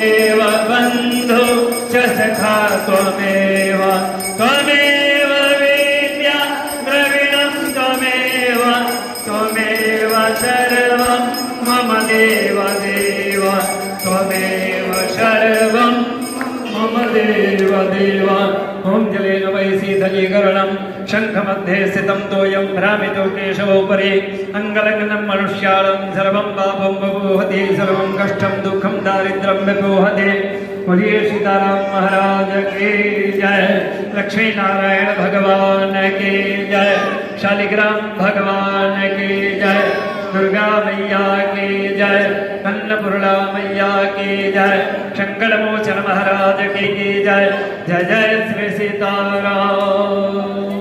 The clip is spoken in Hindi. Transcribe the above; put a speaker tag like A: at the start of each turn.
A: एव बन्धु च सखा त्वमेव त्वमेव विद्या द्रविणं त्वमेव त्वमेव सर्वं मम देव देव त्वमेव सर्वं मम देव देव। ओं जलेन वै शीतलीकरणं शङ्खमध्ये स्थितं तोयं भ्रामितो केशवोपरि अङ्गलग्नं मनुष्याणां सर्वं पापं विपोहति सर्वं कष्टं दुःखं दारिद्र्यं विपोहति। बोलिए सीताराम महाराज की जय, लक्ष्मी नारायण भगवान की जय, शालिग्राम भगवान की जय, दुर्गा मैया की जय, अन्नपूर्णा मैया की जय, शंकरमोचन महाराज की जय। जय जय श्री सीताराम।